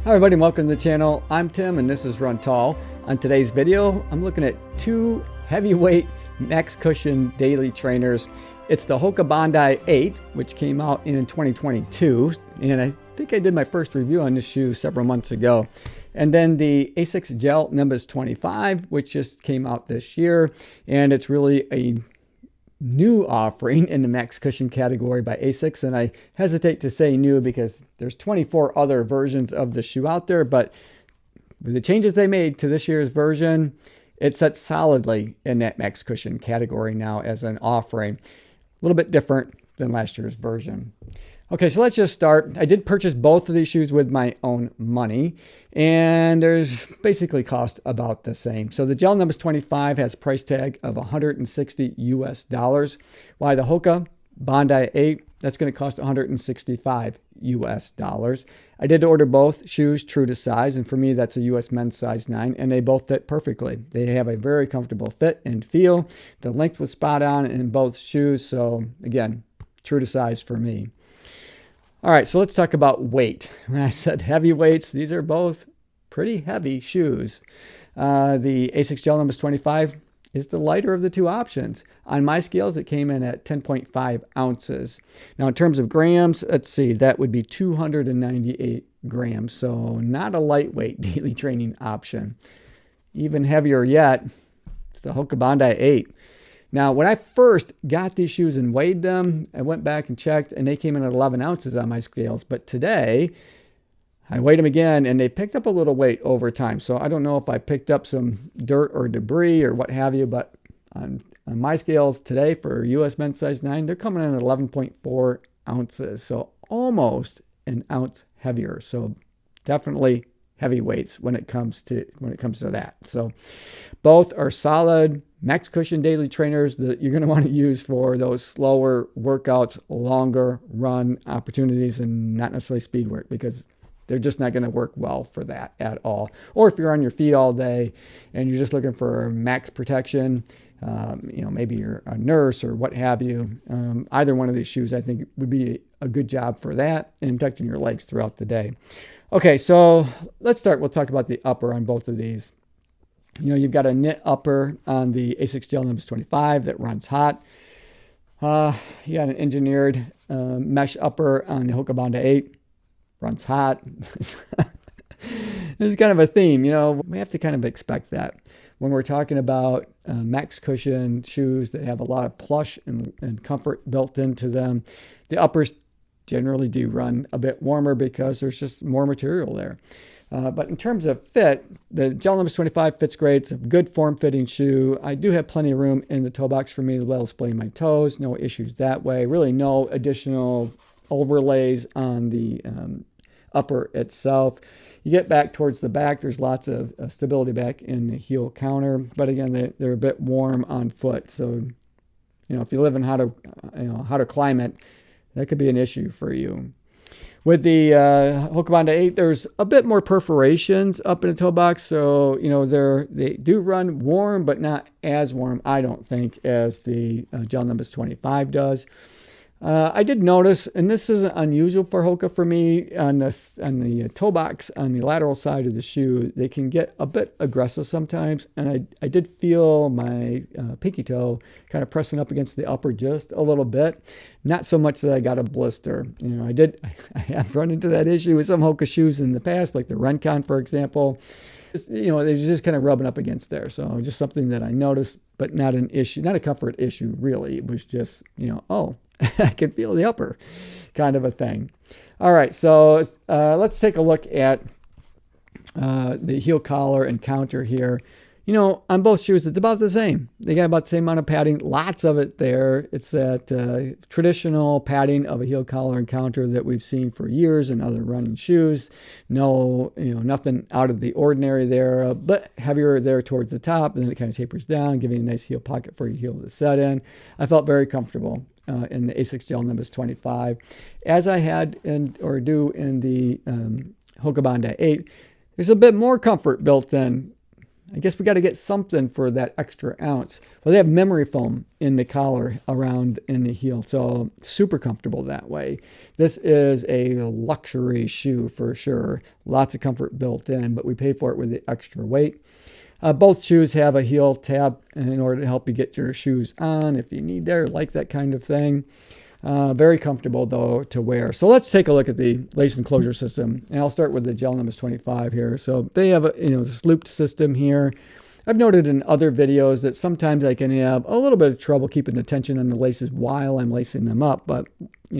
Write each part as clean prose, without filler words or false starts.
Hi everybody, and welcome to the channel. I'm Tim and this is Run Tall. On today's video, I'm looking at two heavyweight max cushion daily trainers. It's the Hoka Bondi 8, which came out in 2022, and I think I did my first review on this shoe several months ago. And then the Asics Gel Nimbus 25, which just came out this year, and it's really a new offering in the max cushion category by Asics, and I hesitate to say new because there's 24 other versions of the shoe out there, but with the changes they made to this year's version, it sits solidly in that max cushion category now as an offering. A little bit different than last year's version. Okay, so let's just start. I did purchase both of these shoes with my own money, and there's basically cost about the same. So the Gel Nimbus 25 has a price tag of $160 US, while the Hoka Bondi 8, that's going to cost $165 US. I did order both shoes true to size, and for me that's a US men's size 9, and they both fit perfectly. They have a very comfortable fit and feel. The length was spot on in both shoes, so again, true to size for me. All right, so let's talk about weight. When I said heavy weights, these are both pretty heavy shoes. The Asics Gel Nimbus 25 is the lighter of the two options. On my scales, it came in at 10.5 ounces. Now, in terms of grams, let's see, that would be 298 grams. So not a lightweight daily training option. Even heavier yet, it's the Hoka Bondi 8. Now, when I first got these shoes and weighed them, I went back and checked, and they came in at 11 ounces on my scales. But today, I weighed them again, and they picked up a little weight over time. So I don't know if I picked up some dirt or debris or what have you, but on my scales today for US men's size 9, they're coming in at 11.4 ounces. So almost an ounce heavier. So definitely heavy weights when it comes to that. So both are solid max cushion daily trainers that you're going to want to use for those slower workouts, longer run opportunities, and not necessarily speed work, because they're just not going to work well for that at all. Or if you're on your feet all day and you're just looking for max protection, maybe you're a nurse or what have you, either one of these shoes I think would be a good job for that and protecting your legs throughout the day. Okay, so let's start. We'll talk about the upper on both of these. You've got a knit upper on the Asics Gel Nimbus 25 that runs hot. You got an engineered mesh upper on the Hoka Bondi 8, runs hot. It's kind of a theme, we have to kind of expect that when we're talking about max cushion shoes that have a lot of plush and comfort built into them. The uppers generally do run a bit warmer because there's just more material there. But in terms of fit, the Gel Nimbus 25 fits great. It's a good form-fitting shoe. I do have plenty of room in the toe box for me to well display my toes. No issues that way. Really no additional overlays on the upper itself. You get back towards the back, there's lots of stability back in the heel counter. But again, they're a bit warm on foot. So, if you live in hotter climate, that could be an issue for you. With the Hoka Bondi 8, there's a bit more perforations up in the toe box, so they do run warm, but not as warm, I don't think, as the Gel Nimbus 25 does. I did notice, and this isn't unusual for Hoka for me, on the toe box on the lateral side of the shoe, they can get a bit aggressive sometimes, and I did feel my pinky toe kind of pressing up against the upper just a little bit. Not so much that I got a blister. I have run into that issue with some Hoka shoes in the past, like the Rencon, for example. They're just kind of rubbing up against there. So just something that I noticed, but not an issue, not a comfort issue, really. It was just, oh, I can feel the upper kind of a thing. All right, so let's take a look at the heel collar and counter here. On both shoes, it's about the same. They got about the same amount of padding, lots of it there. It's that traditional padding of a heel collar and counter that we've seen for years in other running shoes. No, nothing out of the ordinary there, but heavier there towards the top, and then it kind of tapers down, giving a nice heel pocket for your heel to set in. I felt very comfortable in the Asics Gel Nimbus 25, as I had do in the Hoka Bondi 8. There's a bit more comfort built in I guess we got to get something for that extra ounce. Well, they have memory foam in the collar around in the heel, so super comfortable that way. This is a luxury shoe for sure. Lots of comfort built in, but we pay for it with the extra weight. Both shoes have a heel tab in order to help you get your shoes on if you need there, like that kind of thing. Very comfortable though to wear. So let's take a look at the lace enclosure system, and I'll start with the Gel Nimbus 25 here. So they have a this looped system here. I've noted in other videos that sometimes I can have a little bit of trouble keeping the tension on the laces while I'm lacing them up, but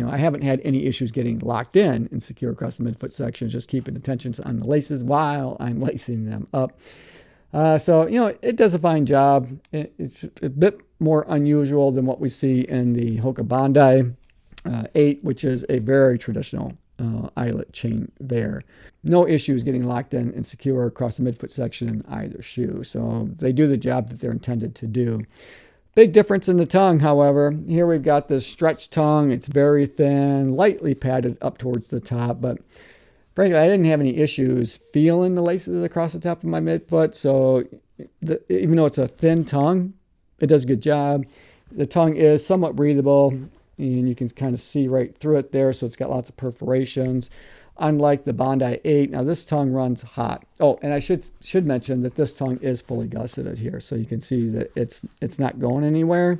I haven't had any issues getting locked in and secure across the midfoot section, just keeping the tensions on the laces while I'm lacing them up. So it does a fine job. It's a bit more unusual than what we see in the Hoka Bondi 8, which is a very traditional eyelet chain there. No issues getting locked in and secure across the midfoot section in either shoe. So they do the job that they're intended to do. Big difference in the tongue, however. Here we've got this stretch tongue. It's very thin, lightly padded up towards the top, but frankly, I didn't have any issues feeling the laces across the top of my midfoot. So even though it's a thin tongue, it does a good job. The tongue is somewhat breathable, and you can kind of see right through it there. So it's got lots of perforations. Unlike the Bondi 8, now this tongue runs hot. Oh, and I should mention that this tongue is fully gusseted here. So you can see that it's not going anywhere.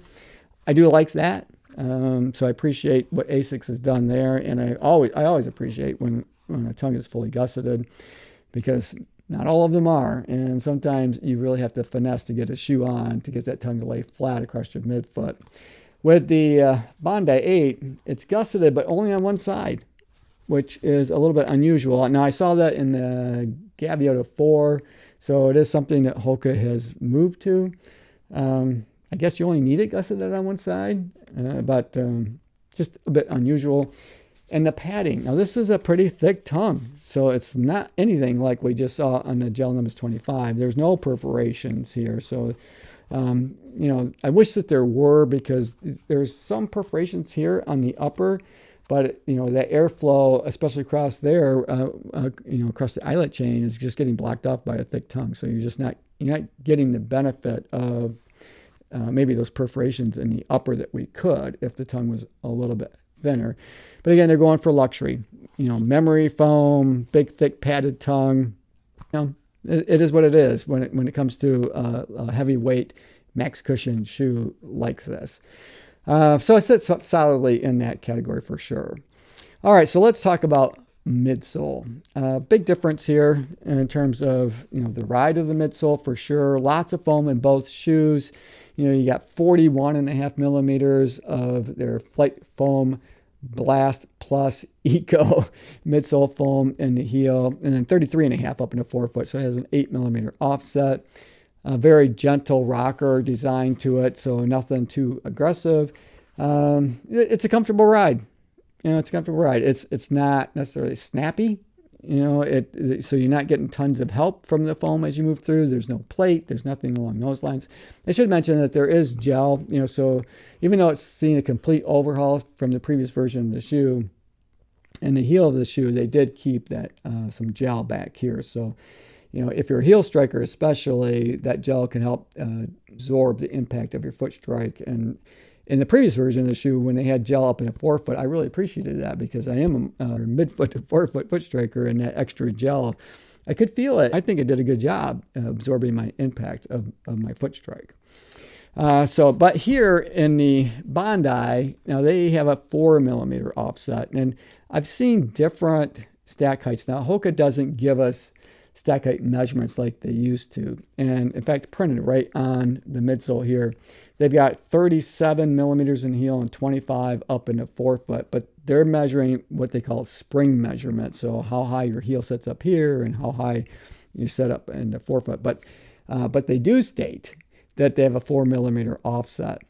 I do like that. So I appreciate what Asics has done there. And I always appreciate when a tongue is fully gusseted, because not all of them are, and sometimes you really have to finesse to get a shoe on to get that tongue to lay flat across your midfoot. With the Bondi 8, it's gusseted, but only on one side, which is a little bit unusual. Now, I saw that in the Gaviota 4, so it is something that Hoka has moved to. I guess you only need it gusseted on one side, but just a bit unusual. And the padding. Now, this is a pretty thick tongue, so it's not anything like we just saw on the Gel Nimbus 25. There's no perforations here. So, I wish that there were, because there's some perforations here on the upper, but, that airflow, especially across there, across the eyelet chain, is just getting blocked off by a thick tongue. So you're not getting the benefit of maybe those perforations in the upper that we could if the tongue was a little bit thinner. But again, they're going for luxury. Memory foam, big, thick, padded tongue. It is what it is when it comes to a heavyweight max cushion shoe like this. So it sits up solidly in that category for sure. All right, so let's talk about midsole. Big difference here in terms of the ride of the midsole for sure. Lots of foam in both shoes. You got 41.5 millimeters of their Flight Foam Blast Plus Eco midsole foam in the heel, and then 33.5 up into forefoot. So it has an 8 millimeter offset. A very gentle rocker design to it, so nothing too aggressive. It's a comfortable ride. It's a comfortable ride. It's not necessarily snappy. So you're not getting tons of help from the foam as you move through. There's no plate. There's nothing along those lines. I should mention that there is gel. So even though it's seen a complete overhaul from the previous version of the shoe, and the heel of the shoe, they did keep that some gel back here. So if you're a heel striker especially, that gel can help absorb the impact of your foot strike. And in the previous version of the shoe, when they had gel up in the forefoot, I really appreciated that, because I am a midfoot to forefoot foot striker, and that extra gel, I could feel it. I think it did a good job absorbing my impact of my foot strike. But here in the Bondi, now they have a 4 millimeter offset, and I've seen different stack heights. Now, Hoka doesn't give us stack height measurements like they used to, and in fact printed right on the midsole here. They've got 37 millimeters in heel and 25 up into forefoot, but they're measuring what they call spring measurement, so how high your heel sets up here and how high you set up in the forefoot. But they do state that they have a 4 millimeter offset.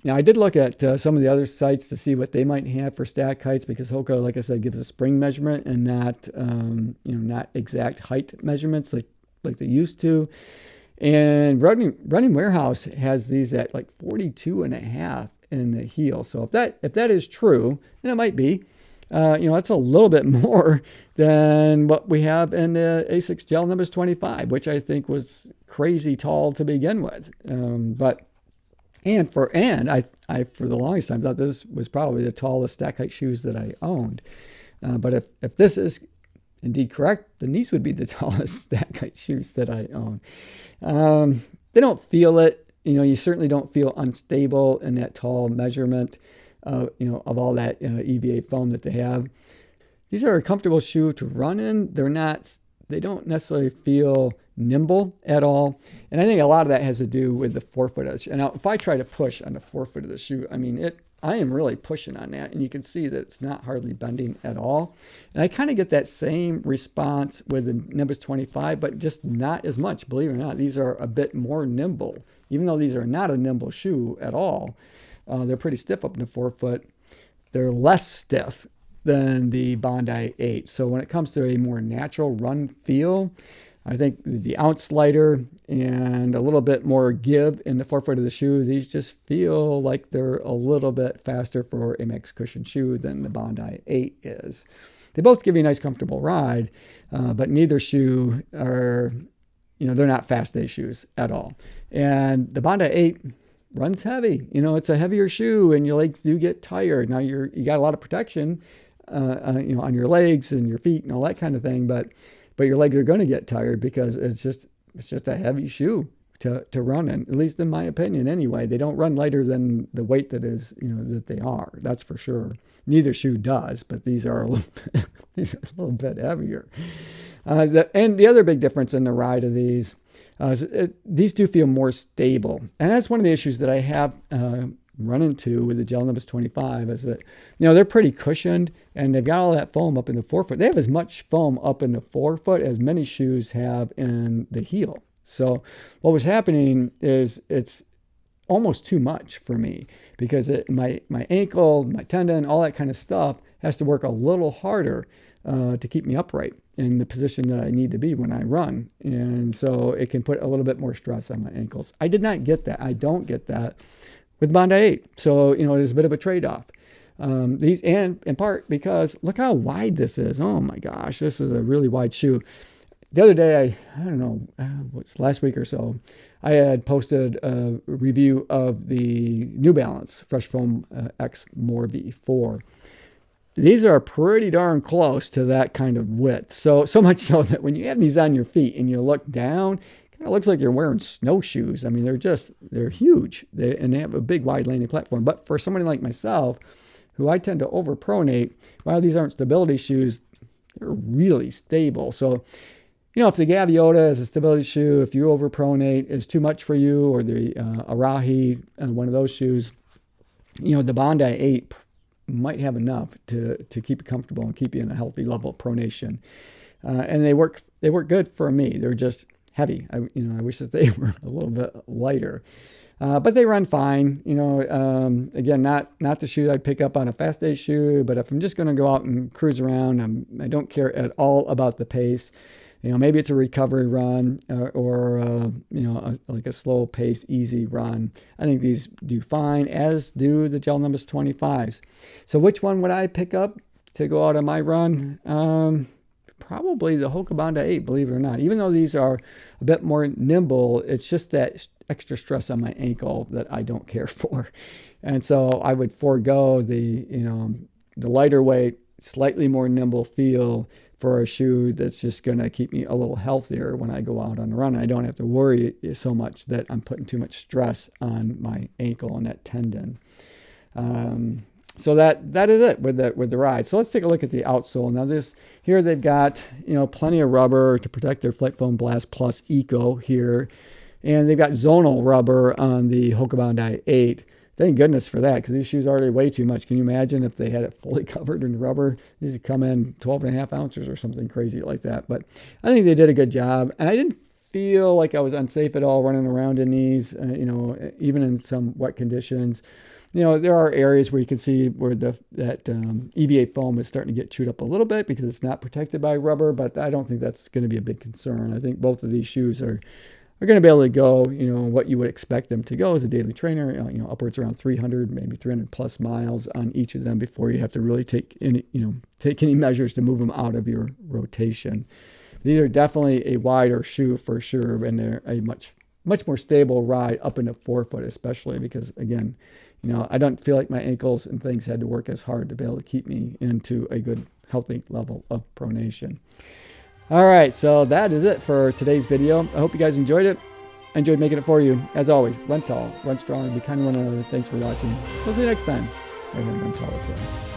Now, I did look at some of the other sites to see what they might have for stack heights, because Hoka, like I said, gives a spring measurement and not exact height measurements like they used to. And Running Warehouse has these at like 42.5 in the heel. So if that is true, and it might be, That's a little bit more than what we have in the Asics Gel Nimbus 25, which I think was crazy tall to begin with. For the longest time thought this was probably the tallest stack height shoes that I owned. But if this is indeed correct, then these would be the tallest stack height shoes that I own. They don't feel it. You certainly don't feel unstable in that tall measurement, of all that EVA foam that they have. These are a comfortable shoe to run in. They don't necessarily feel nimble at all. And I think a lot of that has to do with the forefoot of the shoe. And now, if I try to push on the forefoot of the shoe, I am really pushing on that. And you can see that it's not hardly bending at all. And I kind of get that same response with the Nimbus 25, but just not as much. Believe it or not, these are a bit more nimble. Even though these are not a nimble shoe at all, they're pretty stiff up in the forefoot. They're less stiff than the Bondi 8. So when it comes to a more natural run feel, I think the ounce lighter and a little bit more give in the forefoot of the shoe, these just feel like they're a little bit faster for a max cushion shoe than the Bondi 8 is. They both give you a nice comfortable ride, but neither shoe are, they're not fast day shoes at all. And the Bondi 8 runs heavy. It's a heavier shoe and your legs do get tired. Now you got a lot of protection, on your legs and your feet and all that kind of thing, but your legs are going to get tired because it's just a heavy shoe to run in, at least in my opinion anyway. They don't run lighter than the weight that is, that they are. That's for sure. Neither shoe does, but these are a little bit heavier. And the other big difference in the ride of these do feel more stable. And that's one of the issues that I have run into with the Gel Nimbus 25 is that, they're pretty cushioned and they've got all that foam up in the forefoot. They have as much foam up in the forefoot as many shoes have in the heel. So what was happening is it's almost too much for me because my ankle, my tendon, all that kind of stuff has to work a little harder to keep me upright in the position that I need to be when I run. And so it can put a little bit more stress on my ankles. I did not get that. I don't get that with Bondi 8. So, it is a bit of a trade-off. These, and in part because look how wide this is. Oh my gosh, this is a really wide shoe. The other day, I don't know, what's last week or so, I had posted a review of the New Balance Fresh Foam X More V4. These are pretty darn close to that kind of width. So much so that when you have these on your feet and you look down, it kind of looks like you're wearing snowshoes. They're huge. And they have a big wide landing platform. But for somebody like myself, who I tend to overpronate, while these aren't stability shoes, they're really stable. So, if the Gaviota is a stability shoe, if you overpronate is too much for you, or the Arahi, one of those shoes, the Bondi 8 might have enough to keep you comfortable and keep you in a healthy level of pronation. And they work good for me. They're just heavy. I wish that they were a little bit lighter. But they run fine. Again, not the shoe I'd pick up on a fast day shoe, but if I'm just going to go out and cruise around, I don't care at all about the pace. Maybe it's a recovery run or like a slow paced, easy run. I think these do fine, as do the Gel Nimbus 25s. So which one would I pick up to go out on my run? Probably the Hoka Bondi 8, believe it or not. Even though these are a bit more nimble, it's just that extra stress on my ankle that I don't care for. And so I would forego the lighter weight, slightly more nimble feel for a shoe that's just going to keep me a little healthier when I go out on a run. I don't have to worry so much that I'm putting too much stress on my ankle and that tendon. So that is it with the ride. So let's take a look at the outsole. Now here they've got plenty of rubber to protect their Flight Foam Blast Plus Eco here, and they've got zonal rubber on the Hoka Bondi 8. Thank goodness for that, because these shoes are already way too much. Can you imagine if they had it fully covered in rubber? These would come in 12.5 ounces or something crazy like that. But I think they did a good job, and I didn't feel like I was unsafe at all running around in these. Even in some wet conditions. There are areas where you can see where that EVA foam is starting to get chewed up a little bit because it's not protected by rubber, but I don't think that's going to be a big concern. I think both of these shoes are are going to be able to go, you know, what you would expect them to go as a daily trainer, you know, upwards around 300, maybe 300 plus miles on each of them before you have to really take any measures to move them out of your rotation. These are definitely a wider shoe for sure, and they're a much more stable ride up into forefoot, especially because, again, you know, I don't feel like my ankles and things had to work as hard to be able to keep me into a good, healthy level of pronation. All right, so that is it for today's video. I hope you guys enjoyed it. I enjoyed making it for you. As always, run tall, run strong, be kind to one another. Thanks for watching. We'll see you next time. Run tall as well.